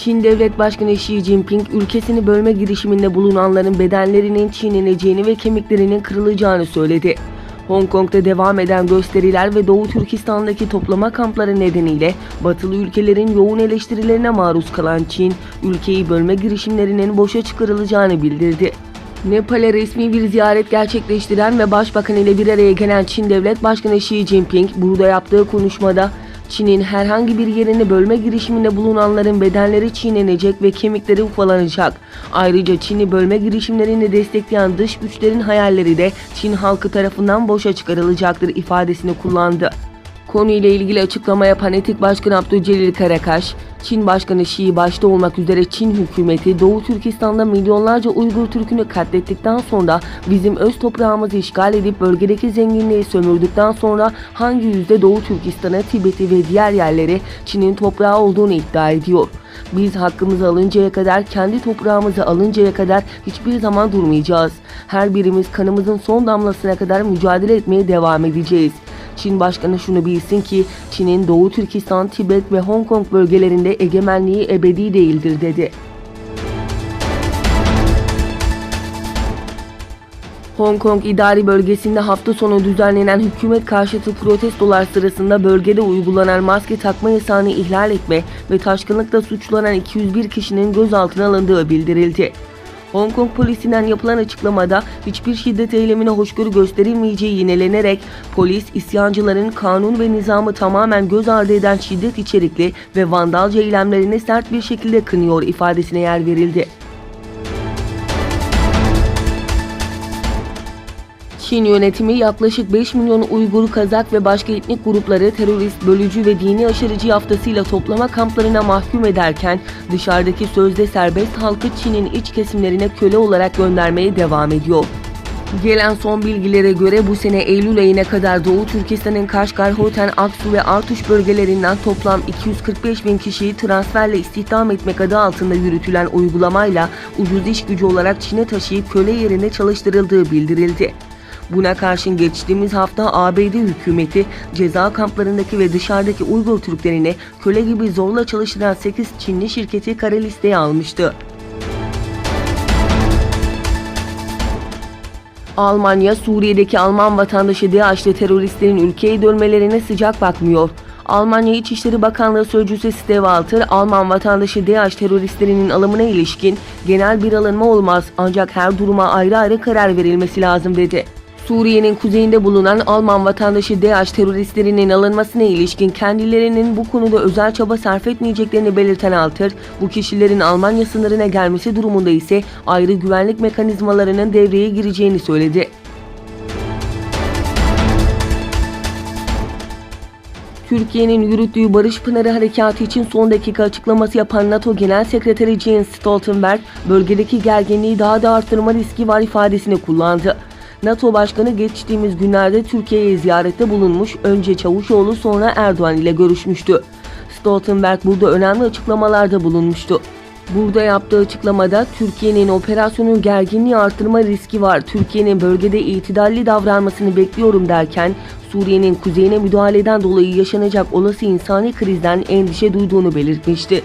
Çin Devlet Başkanı Xi Jinping, ülkesini bölme girişiminde bulunanların bedenlerinin çiğneneceğini ve kemiklerinin kırılacağını söyledi. Hong Kong'da devam eden gösteriler ve Doğu Türkistan'daki toplama kampları nedeniyle Batılı ülkelerin yoğun eleştirilerine maruz kalan Çin, ülkeyi bölme girişimlerinin boşa çıkarılacağını bildirdi. Nepal'e resmi bir ziyaret gerçekleştiren ve Başbakan ile bir araya gelen Çin Devlet Başkanı Xi Jinping, burada yaptığı konuşmada, Çin'in herhangi bir yerini bölme girişiminde bulunanların bedenleri çiğnenecek ve kemikleri ufalanacak. Ayrıca Çin'i bölme girişimlerini destekleyen dış güçlerin hayalleri de Çin halkı tarafından boşa çıkarılacaktır ifadesini kullandı. Konuyla ilgili açıklama yapan Etik Başkanı Abdülcelil Karakaş, Çin Başkanı Xi başta olmak üzere Çin hükümeti Doğu Türkistan'da milyonlarca Uygur Türk'ünü katlettikten sonra bizim öz toprağımızı işgal edip bölgedeki zenginliği sömürdükten sonra hangi yüzde Doğu Türkistan'ı, Tibet'i ve diğer yerleri Çin'in toprağı olduğunu iddia ediyor. Biz hakkımızı alıncaya kadar, kendi toprağımızı alıncaya kadar hiçbir zaman durmayacağız. Her birimiz kanımızın son damlasına kadar mücadele etmeye devam edeceğiz. Çin Başkanı şunu bilsin ki Çin'in Doğu Türkistan, Tibet ve Hong Kong bölgelerinde egemenliği ebedi değildir dedi. Hong Kong idari bölgesinde hafta sonu düzenlenen hükümet karşıtı protestolar sırasında bölgede uygulanan maske takma yasağını ihlal etme ve taşkınlıkla suçlanan 201 kişinin gözaltına alındığı bildirildi. Hong Kong polisinden yapılan açıklamada hiçbir şiddet eylemine hoşgörü gösterilmeyeceği yinelenerek polis isyancıların kanun ve nizamı tamamen göz ardı eden şiddet içerikli ve vandalca eylemlerine sert bir şekilde kınıyor ifadesine yer verildi. Çin yönetimi yaklaşık 5 milyon Uygur, Kazak ve başka etnik grupları terörist, bölücü ve dini aşırıcı yaftasıyla toplama kamplarına mahkum ederken dışarıdaki sözde serbest halkı Çin'in iç kesimlerine köle olarak göndermeye devam ediyor. Gelen son bilgilere göre bu sene Eylül ayına kadar Doğu Türkistan'ın Kaşgar, Hoten, Aksu ve Artuş bölgelerinden toplam 245 bin kişiyi transferle istihdam etmek adı altında yürütülen uygulamayla ucuz iş gücü olarak Çin'e taşıyıp köle yerine çalıştırıldığı bildirildi. Buna karşın geçtiğimiz hafta ABD hükümeti ceza kamplarındaki ve dışarıdaki Uygur Türklerini köle gibi zorla çalıştıran 8 Çinli şirketi kara listeye almıştı. Almanya, Suriye'deki Alman vatandaşı DAEŞ'li teröristlerin ülkeye dönmelerine sıcak bakmıyor. Almanya İçişleri Bakanlığı Sözcüsü Steve Walter, Alman vatandaşı DAEŞ teröristlerinin alımına ilişkin genel bir alınma olmaz ancak her duruma ayrı ayrı karar verilmesi lazım dedi. Suriye'nin kuzeyinde bulunan Alman vatandaşı DAEŞ teröristlerinin alınmasına ilişkin kendilerinin bu konuda özel çaba sarf etmeyeceklerini belirten Walter, bu kişilerin Almanya sınırına gelmesi durumunda ise ayrı güvenlik mekanizmalarının devreye gireceğini söyledi. Türkiye'nin yürüttüğü Barış Pınarı Harekatı için son dakika açıklaması yapan NATO Genel Sekreteri Jens Stoltenberg, bölgedeki gerginliği daha da arttırma riski var ifadesini kullandı. NATO Başkanı geçtiğimiz günlerde Türkiye'ye ziyarette bulunmuş, önce Çavuşoğlu sonra Erdoğan ile görüşmüştü. Stoltenberg burada önemli açıklamalarda bulunmuştu. Burada yaptığı açıklamada Türkiye'nin operasyonun gerginliği artırma riski var, Türkiye'nin bölgede itidalli davranmasını bekliyorum derken Suriye'nin kuzeyine müdahaleden dolayı yaşanacak olası insani krizden endişe duyduğunu belirtmişti.